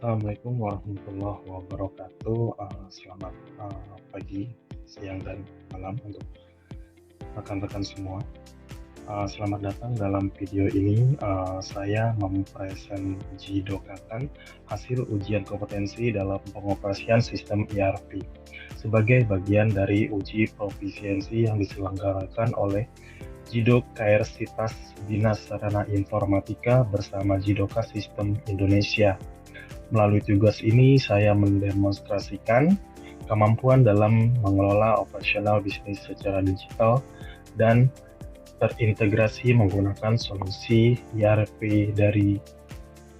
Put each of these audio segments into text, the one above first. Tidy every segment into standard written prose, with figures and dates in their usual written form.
Assalamualaikum warahmatullahi wabarakatuh. Selamat pagi, siang, dan malam untuk rekan-rekan semua. Selamat datang dalam video ini. Saya mempresentasikan hasil ujian kompetensi dalam pengoperasian sistem ERP sebagai bagian dari uji profisiensi yang diselenggarakan oleh Jidok Kairsitas Dinas Sarana Informatika bersama Jidoka Sistem Indonesia. Melalui tugas ini, saya mendemonstrasikan kemampuan dalam mengelola operasional bisnis secara digital dan terintegrasi menggunakan solusi ERP dari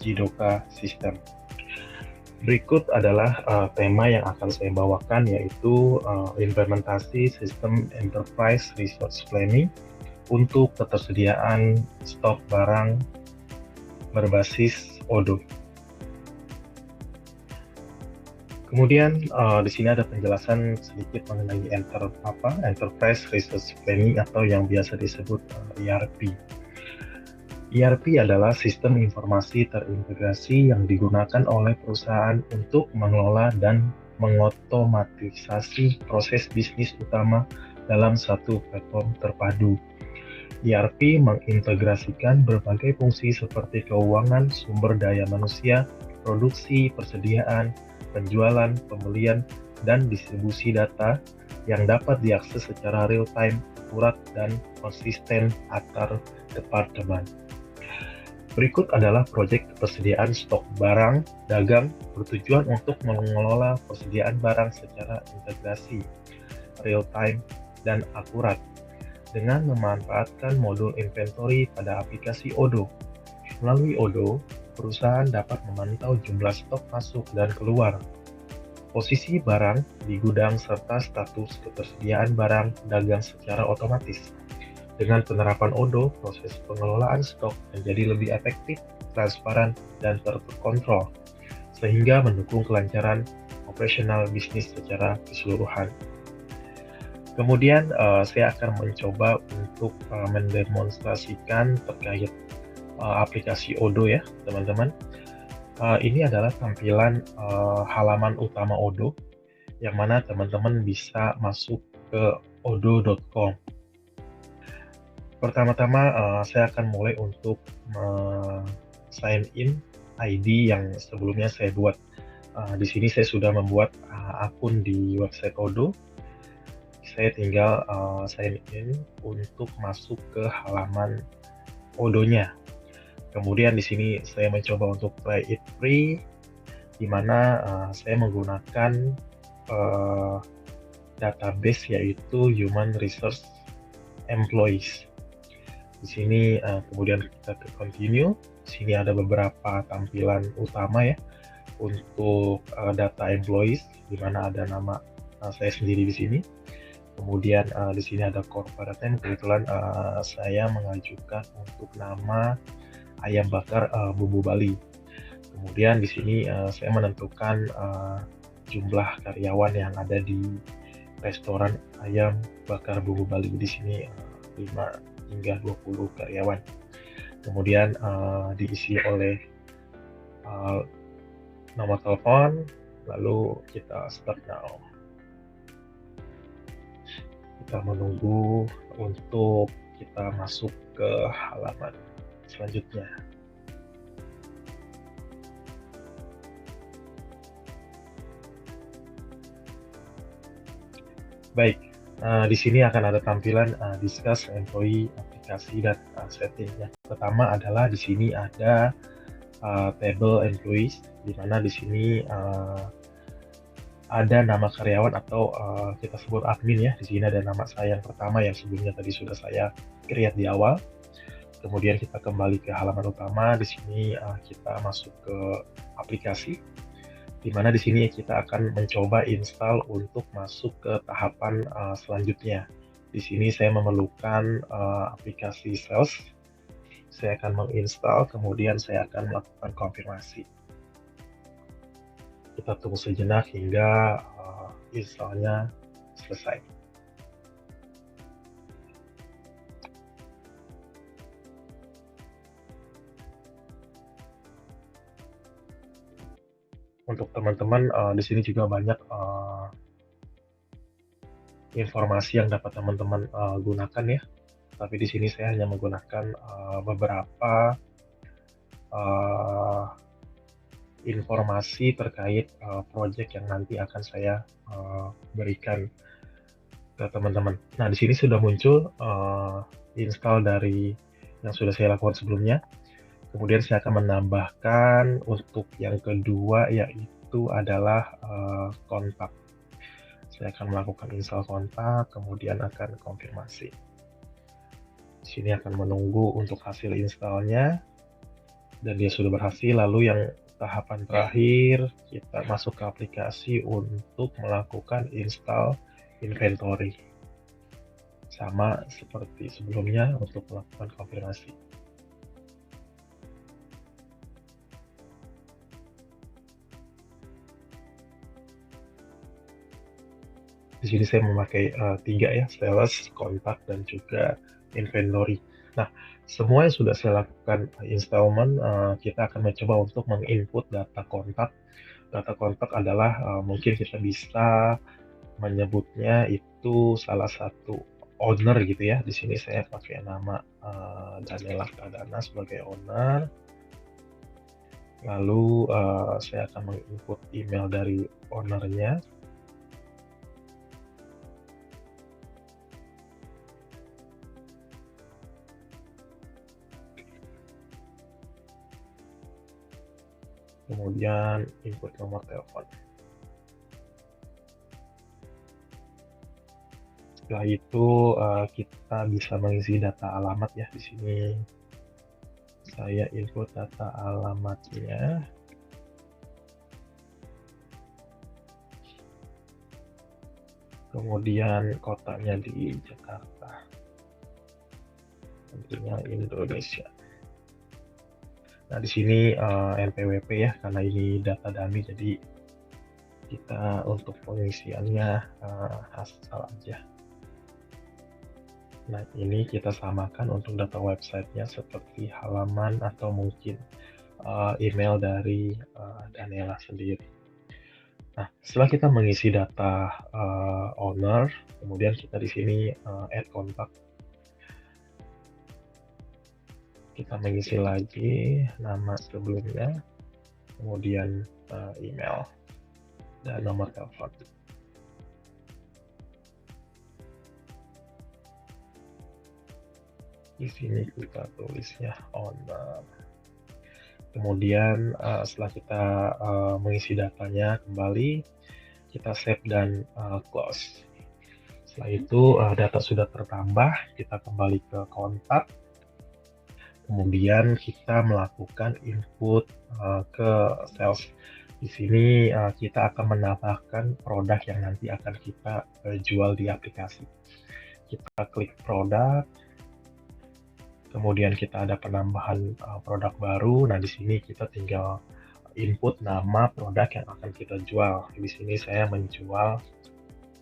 Jidoka System. Berikut adalah tema yang akan saya bawakan, yaitu implementasi sistem Enterprise Resource Planning untuk ketersediaan stok barang berbasis Odoo. Kemudian di sini ada penjelasan sedikit mengenai Enterprise Resource Planning atau yang biasa disebut ERP. ERP adalah sistem informasi terintegrasi yang digunakan oleh perusahaan untuk mengelola dan mengotomatisasi proses bisnis utama dalam satu platform terpadu. ERP mengintegrasikan berbagai fungsi seperti keuangan, sumber daya manusia, produksi, persediaan, penjualan, pembelian, dan distribusi data yang dapat diakses secara real-time, akurat, dan konsisten antar departemen. Berikut adalah proyek persediaan stok barang dagang bertujuan untuk mengelola persediaan barang secara integrasi, real-time, dan akurat dengan memanfaatkan modul inventory pada aplikasi Odoo. Melalui Odoo, perusahaan dapat memantau jumlah stok masuk dan keluar, posisi barang di gudang, serta status ketersediaan barang dagang secara otomatis. Dengan penerapan Odoo, proses pengelolaan stok menjadi lebih efektif, transparan, dan terkontrol, sehingga mendukung kelancaran operasional bisnis secara keseluruhan. Kemudian saya akan mencoba untuk mendemonstrasikan terkait aplikasi Odoo ya, teman-teman. Ini adalah tampilan halaman utama Odoo, yang mana teman-teman bisa masuk ke odoo.com. Pertama-tama saya akan mulai untuk sign in ID yang sebelumnya saya buat. Di sini saya sudah membuat akun di website Odoo. Saya tinggal sign in untuk masuk ke halaman Odoo-nya. Kemudian di sini saya mencoba untuk try it free, di mana saya menggunakan database yaitu Human Resource Employees. Di sini kemudian kita ke continue. Di sini ada beberapa tampilan utama ya untuk data employees, di mana ada nama saya sendiri di sini. Kemudian di sini ada corporate name, kebetulan saya mengajukan untuk nama ayam bakar Bumbu Bali. Kemudian di sini saya menentukan jumlah karyawan yang ada di restoran ayam bakar Bumbu Bali. Di sini 5 hingga 20 karyawan. Kemudian diisi oleh nomor telepon, lalu kita start now. Kita menunggu untuk kita masuk ke halaman selanjutnya. Baik, di sini akan ada tampilan discuss employee aplikasi dan setting. Yang pertama adalah di sini ada table employees, di mana di sini ada nama karyawan atau kita sebut admin ya. Di sini ada nama saya yang pertama yang sebelumnya tadi sudah saya create di awal. Kemudian kita kembali ke halaman utama. Di sini kita masuk ke aplikasi, di mana di sini kita akan mencoba install untuk masuk ke tahapan selanjutnya. Di sini saya memerlukan aplikasi sales. Saya akan menginstal, kemudian saya akan melakukan konfirmasi. Kita tunggu sejenak hingga installnya selesai. untuk teman-teman di sini juga banyak informasi yang dapat teman-teman gunakan ya. Tapi di sini saya hanya menggunakan beberapa uh, informasi terkait project yang nanti akan saya berikan ke teman-teman. Nah, di sini sudah muncul install dari yang sudah saya lakukan sebelumnya. Kemudian saya akan menambahkan untuk yang kedua, yaitu adalah kontak. Saya akan melakukan install kontak, kemudian akan konfirmasi. Di sini akan menunggu untuk hasil installnya, dan dia sudah berhasil. Lalu yang tahapan terakhir, kita masuk ke aplikasi untuk melakukan install inventory. Sama seperti sebelumnya untuk melakukan konfirmasi. Di sini saya memakai 3 ya, sales, kontak, dan juga inventory. Nah, semua yang sudah saya lakukan installment, kita akan mencoba untuk menginput data kontak. Data kontak adalah mungkin kita bisa menyebutnya itu salah satu owner gitu ya. Di sini saya pakai nama Daniela Pradana sebagai owner. Lalu saya akan menginput email dari ownernya. Kemudian input nomor telepon. Setelah itu kita bisa mengisi data alamat ya. Di sini saya input data alamatnya. Kemudian kotanya di Jakarta. Tentunya Indonesia. Nah, di sini NPWP ya, karena ini data dummy, jadi kita untuk pengisiannya asal aja. Nah, ini kita samakan untuk data websitenya seperti halaman atau mungkin email dari Daniela sendiri. Nah, setelah kita mengisi data owner, kemudian kita di sini add kontak. Kita mengisi lagi nama sebelumnya, kemudian email dan nomor telepon. Di sini kita tulisnya owner. Kemudian setelah kita mengisi datanya kembali, kita save dan close. Setelah itu data sudah tertambah, kita kembali ke kontak. Kemudian kita melakukan input ke sales. Di sini kita akan menambahkan produk yang nanti akan kita jual di aplikasi. Kita klik produk, kemudian kita ada penambahan produk baru. Nah, di sini kita tinggal input nama produk yang akan kita jual. Di sini saya menjual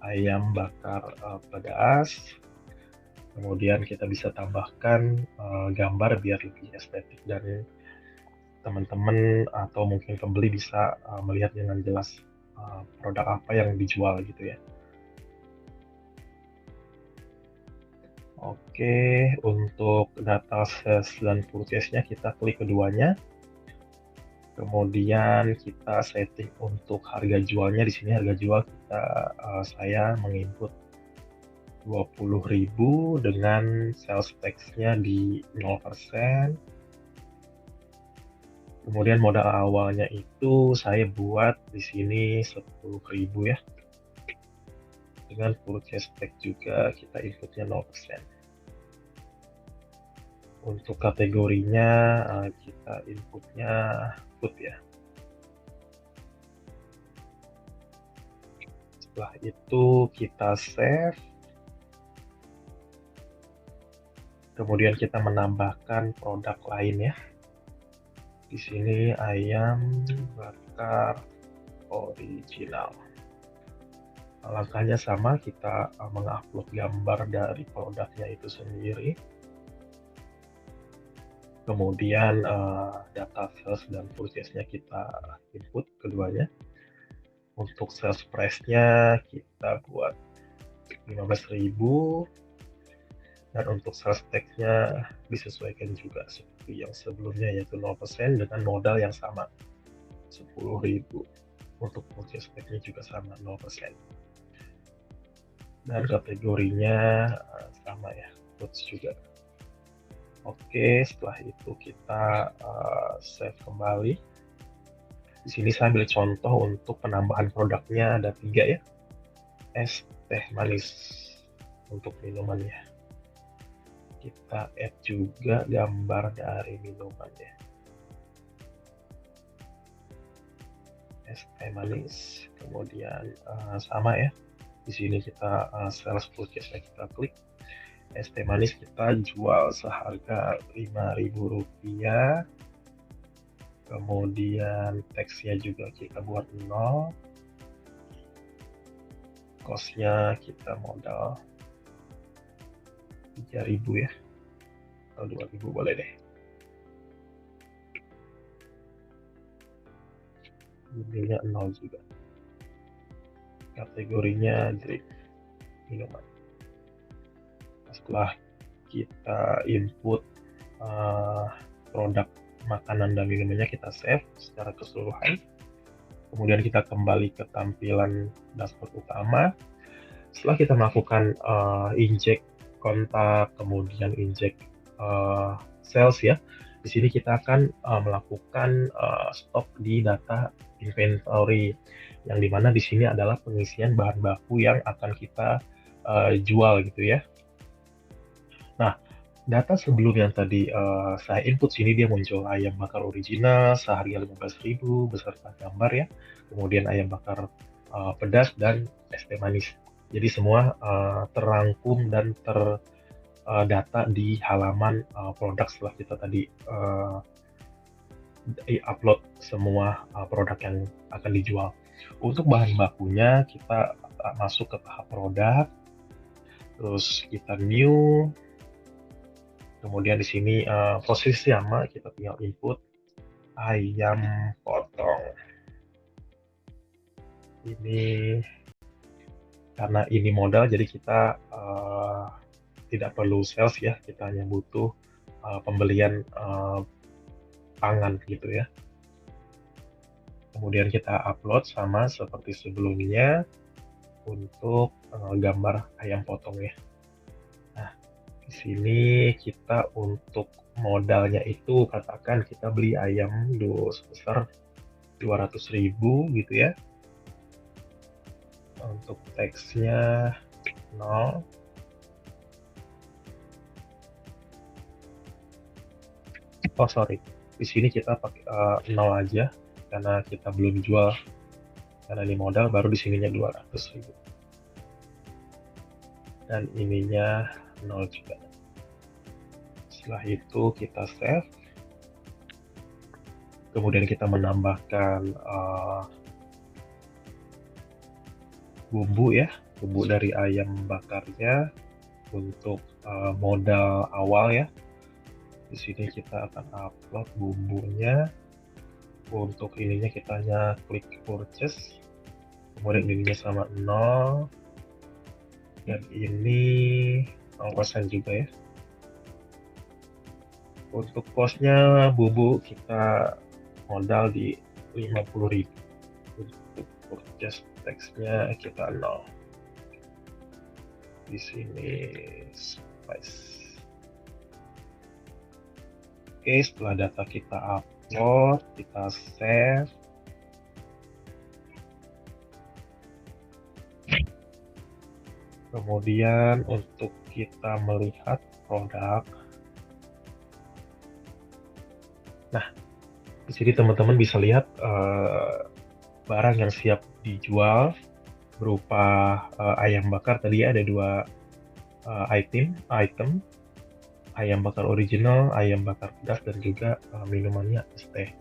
ayam bakar pedas. Kemudian kita bisa tambahkan gambar biar lebih estetik dan teman-teman atau mungkin pembeli bisa melihat dengan jelas produk apa yang dijual gitu ya. Oke, untuk data sales dan purchase-nya kita klik keduanya. Kemudian kita setting untuk harga jualnya. Di sini harga jual saya menginput 20.000 dengan sales tax-nya di 0%. Kemudian modal awalnya itu saya buat di sini 10.000 ya. Dengan purchase tax juga kita inputnya 0%. Untuk kategorinya kita inputnya food ya. Setelah itu kita save. Kemudian kita menambahkan produk lain ya. Di sini ayam bakar original. Langkahnya sama, kita mengupload gambar dari produknya itu sendiri. Kemudian data sales dan purchase-nya kita input keduanya. Untuk sales price-nya kita buat 15.000, dan untuk sales tax-nya disesuaikan juga seperti yang sebelumnya, yaitu 0% dengan modal yang sama 10.000. Untuk purchase tax-nya juga sama 0%. Dan kategorinya sama ya, goods juga. Oke, setelah itu kita save kembali. Di sini saya ambil contoh untuk penambahan produknya, ada 3 ya. Es teh manis untuk minumannya. Kita add juga gambar dari minumannya. Es teh manis, kemudian sama ya. Di sini kita sales purchase kita klik. Es teh manis kita jual seharga Rp5.000. Kemudian teksnya juga kita buat 0. Cost-nya kita modal 3.000 ya, atau 2.000 boleh deh. Ininya 0 juga. Kategorinya drink, minuman. Setelah kita input produk makanan dan minumannya, kita save secara keseluruhan. Kemudian kita kembali ke tampilan dashboard utama. Setelah kita melakukan inject kontak, kemudian inject sales ya, di sini kita akan melakukan stok di data inventory, yang dimana di sini adalah pengisian bahan baku yang akan kita jual gitu ya. Nah, data sebelum yang tadi saya input sini, dia muncul ayam bakar original seharga 15.000 beserta gambar ya. Kemudian ayam bakar pedas dan es teh manis. Jadi semua terangkum dan terdata di halaman produk setelah kita tadi upload semua produk yang akan dijual. Untuk bahan bakunya kita masuk ke tahap produk, terus kita new. Kemudian di sini posisi sama, kita tinggal input ayam potong. Ini karena ini modal, jadi kita tidak perlu sales ya, kita hanya butuh pembelian pangan gitu ya. Kemudian kita upload sama seperti sebelumnya untuk gambar ayam potong ya. Nah, di sini kita untuk modalnya itu, katakan kita beli ayam sebesar 200.000 gitu ya. Untuk teksnya 0. Oh sorry, di sini kita pakai 0 aja karena kita belum jual, karena ini modal, baru di sininya 200.000. Dan ininya 0 juga. Setelah itu kita save. Kemudian kita menambahkan bumbu ya, bumbu dari ayam bakarnya untuk modal awal ya. Di sini kita akan upload bumbunya. Untuk ininya kita hanya klik purchase, kemudian ininya sama 0, dan ini 0% juga ya. Untuk cost-nya bumbu kita modal di 50.000. Untuk purchase teksnya kita 0. Di sini spice. Oke, setelah data kita upload, kita save. Kemudian untuk kita melihat produk. Nah, di sini teman-teman bisa lihat barang yang siap dijual berupa ayam bakar. Tadi ada 2 item, ayam bakar original, ayam bakar pedas, dan juga minumannya es teh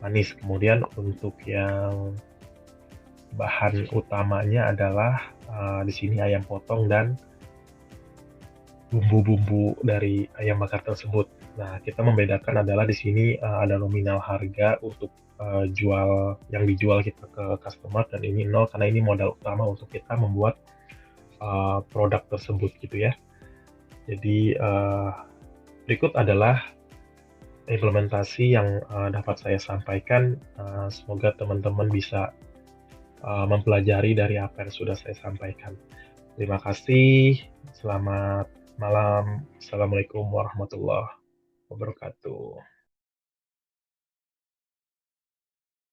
manis. Kemudian untuk yang bahan utamanya adalah di sini ayam potong dan bumbu-bumbu dari ayam bakar tersebut. Nah, kita membedakan adalah di sini ada nominal harga untuk jual yang dijual kita ke customer dan ini nol karena ini modal utama untuk kita membuat produk tersebut gitu ya. Jadi berikut adalah implementasi yang dapat saya sampaikan. Semoga teman-teman bisa mempelajari dari apa yang sudah saya sampaikan. Terima kasih. Selamat malam. Assalamualaikum warahmatullahi wabarakatuh.